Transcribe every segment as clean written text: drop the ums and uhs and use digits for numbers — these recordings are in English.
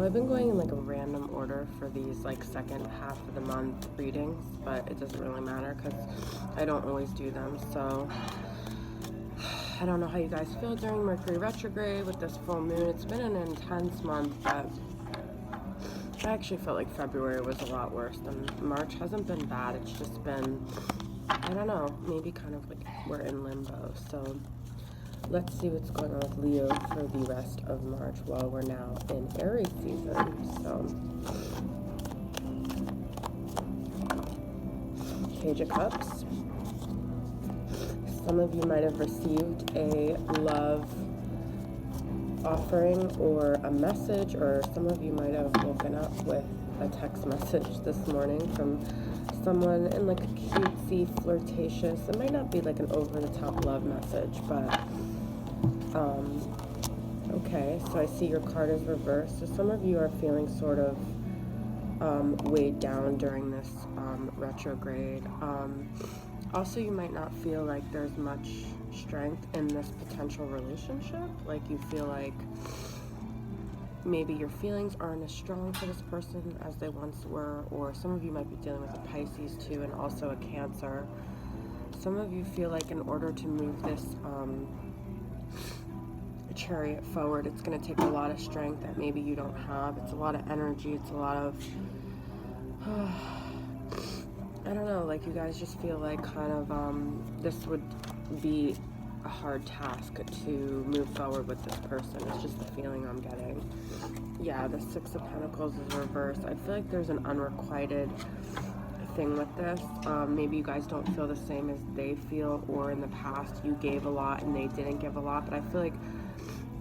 I've been going in like a random order for these like second half of the month readings, but it doesn't really matter because I don't always do them. So I don't know how you guys feel during Mercury retrograde with this full moon. It's been an intense month, but I actually felt like February was a lot worse than March. Hasn't been bad. It's just been, I don't know, maybe kind of like we're in limbo. So let's see what's going on with Leo for the rest of March while we're now in Aries season. So, Page of Cups. Some of you might have received a love offering or a message, or some of you might have woken up with a text message this morning from someone in like a cutesy, flirtatious, it might not be like an over-the-top love message, but okay, so I see your card is reversed. So some of you are feeling sort of weighed down during this retrograde. Also, you might not feel like there's much strength in this potential relationship. Like you feel like maybe your feelings aren't as strong for this person as they once were, or some of you might be dealing with a Pisces too, and also a Cancer. Some of you feel like in order to move this Chariot forward, it's going to take a lot of strength that maybe you don't have. It's a lot of energy. It's a lot of I don't know, like you guys just feel like kind of this would be a hard task to move forward with this person. It's just the feeling I'm getting. Yeah, the Six of Pentacles is reversed. I feel like there's an unrequited thing with this. Maybe you guys don't feel the same as they feel, or in the past you gave a lot and they didn't give a lot, but I feel like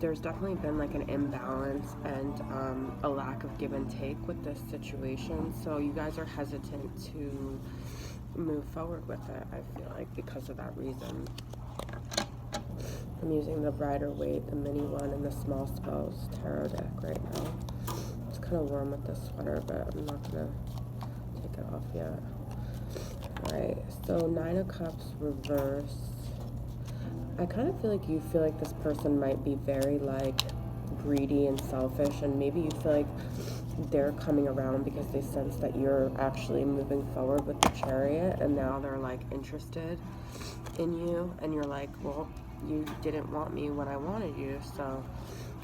there's definitely been like an imbalance and a lack of give and take with this situation. So you guys are hesitant to move forward with it, I feel like, because of that reason. I'm using the Rider-Waite, the mini one, and the Small Spells tarot deck right now. It's kind of warm with this sweater, but I'm not going to take it off yet. Alright, so Nine of Cups reversed. I kind of feel like you feel like this person might be very like greedy and selfish, and maybe you feel like they're coming around because they sense that you're actually moving forward with the Chariot, and now they're like interested in you, and you're like, well, you didn't want me when I wanted you. So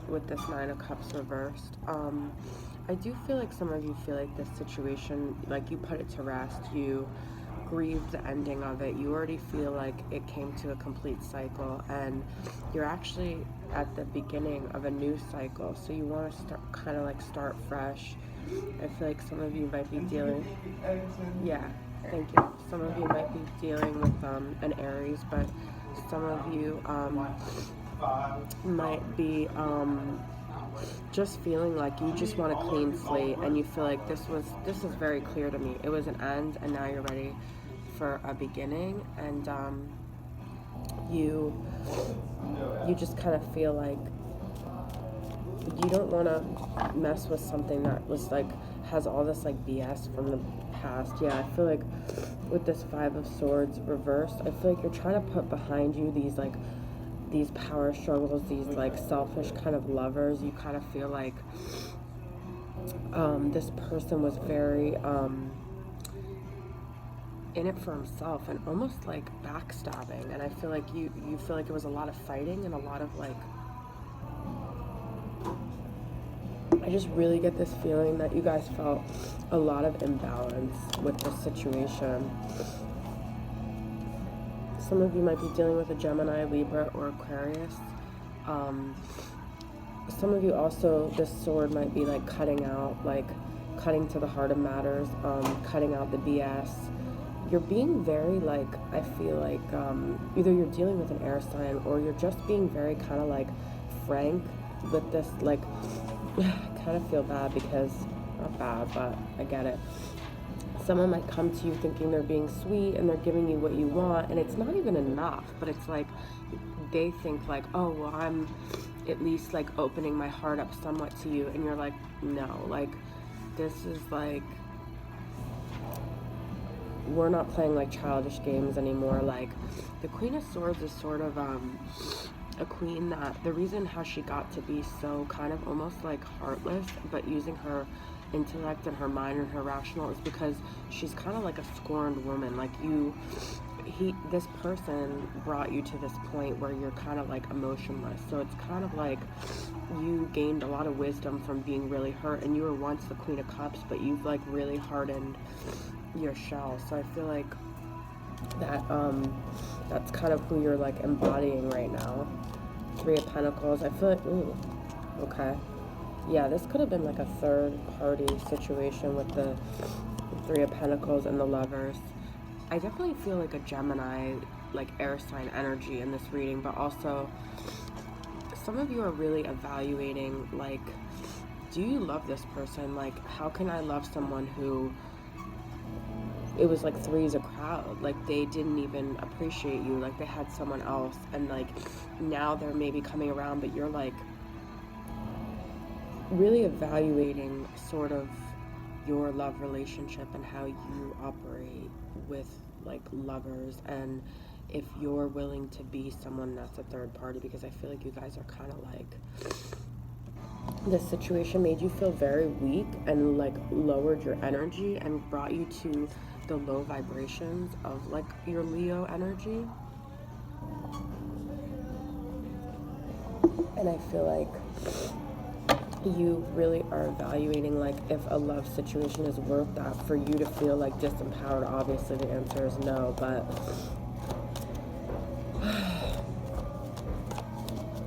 with this Nine of Cups reversed, I do feel like some of you feel like this situation, like you put it to rest, you grieve the ending of it, you already feel like it came to a complete cycle, and you're actually at the beginning of a new cycle, so you want to start fresh. I feel like some of you might be dealing, yeah, thank you, some of you might be dealing with an Aries, but some of you might be just feeling like you just want a clean slate, and you feel like this is very clear to me. It was an end, and now you're ready for a beginning, and you just kind of feel like you don't want to mess with something that was like has all this like BS from the past. Yeah, I feel like with this Five of Swords reversed, I feel like you're trying to put behind you these power struggles, these like selfish kind of lovers. You kind of feel like this person was very in it for himself and almost like backstabbing, and I feel like you feel like it was a lot of fighting and a lot of like, I just really get this feeling that you guys felt a lot of imbalance with this situation. Some of you might be dealing with a Gemini, Libra, or Aquarius. Some of you also, this sword might be like cutting to the heart of matters, cutting out the BS. You're being very like, I feel like either you're dealing with an air sign, or you're just being very kind of like frank with this, like, I kind of feel bad because, not bad, but I get it. Someone might come to you thinking they're being sweet and they're giving you what you want, and it's not even enough, but it's like they think like, oh, well, I'm at least like opening my heart up somewhat to you, and you're like, no, like this is like, we're not playing like childish games anymore. Like the Queen of Swords is sort of a queen that the reason how she got to be so kind of almost like heartless, but using her intellect and her mind and her rational, is because she's kind of like a scorned woman. Like this person brought you to this point where you're kind of like emotionless. So it's kind of like you gained a lot of wisdom from being really hurt, and you were once the Queen of Cups, but you've like really hardened your shell. So I feel like that that's kind of who you're like embodying right now. Three of Pentacles. I feel like, ooh, okay. Yeah, this could have been like a third party situation with the Three of Pentacles and the Lovers. I definitely feel like a Gemini, like air sign energy in this reading, but also some of you are really evaluating, like, do you love this person? Like, how can I love someone who, it was like three's a crowd, like they didn't even appreciate you, like they had someone else, and like now they're maybe coming around, but you're like really evaluating sort of your love relationship and how you operate with like lovers, and if you're willing to be someone that's a third party, because I feel like you guys are kind of like, this situation made you feel very weak and like lowered your energy and brought you to the low vibrations of like your Leo energy. And I feel like you really are evaluating like if a love situation is worth that for you to feel like disempowered. Obviously the answer is no, but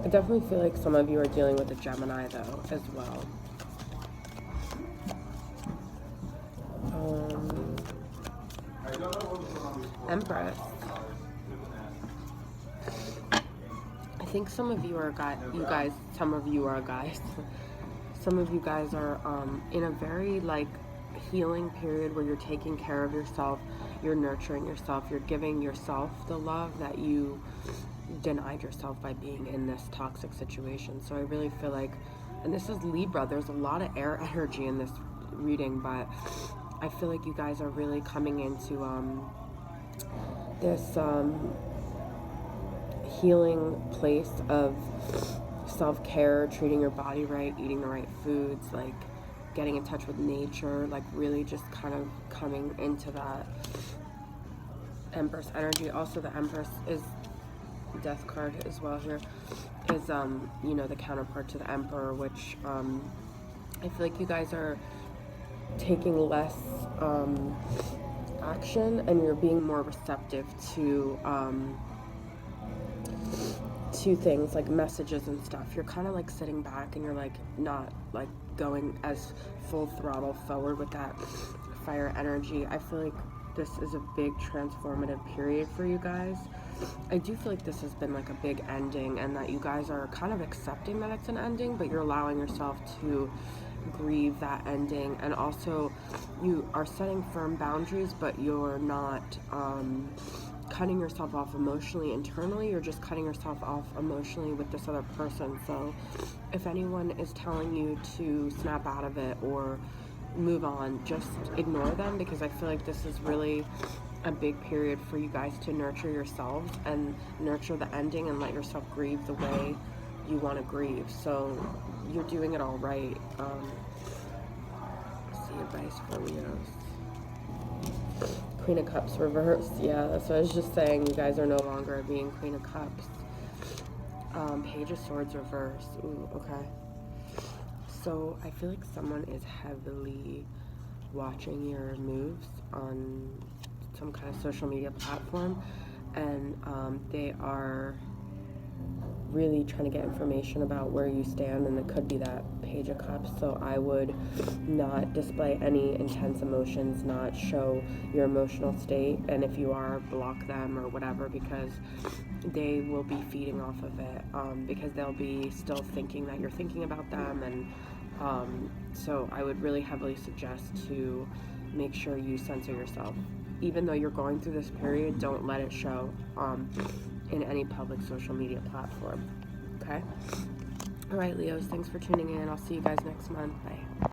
I definitely feel like some of you are dealing with a Gemini though as well. Empress. I think some of you are guys, some of you are guys. Some of you guys are in a very like healing period where you're taking care of yourself, you're nurturing yourself, you're giving yourself the love that you denied yourself by being in this toxic situation. So I really feel like, and this is Libra, there's a lot of air energy in this reading, but I feel like you guys are really coming into this healing place of self-care, treating your body right, eating the right foods, like getting in touch with nature, like really just kind of coming into that Empress energy. Also the Empress is Death card as well here, is you know, the counterpart to the Emperor, which I feel like you guys are taking less action and you're being more receptive to things like messages and stuff. You're kind of like sitting back and you're like not like going as full throttle forward with that fire energy. I feel like this is a big transformative period for you guys. I do feel like this has been like a big ending, and that you guys are kind of accepting that it's an ending, but you're allowing yourself to grieve that ending. And also you are setting firm boundaries, but you're not cutting yourself off emotionally internally, you're just cutting yourself off emotionally with this other person. So if anyone is telling you to snap out of it or move on, just ignore them, because I feel like this is really a big period for you guys to nurture yourselves and nurture the ending and let yourself grieve the way you want to grieve. So you're doing it all right. Let's see, advice for Leos. Queen of Cups reversed. Yeah, that's what I was just saying. You guys are no longer being Queen of Cups. Page of Swords reversed. Ooh, okay. So I feel like someone is heavily watching your moves on some kind of social media platform, and they are really trying to get information about where you stand, and it could be that Page of Cups. So I would not display any intense emotions, not show your emotional state, and if you are, block them or whatever, because they will be feeding off of it, because they'll be still thinking that you're thinking about them. And so I would really heavily suggest to make sure you censor yourself. Even though you're going through this period, don't let it show in any public social media platform. Okay? All right, Leos, thanks for tuning in. I'll see you guys next month. Bye.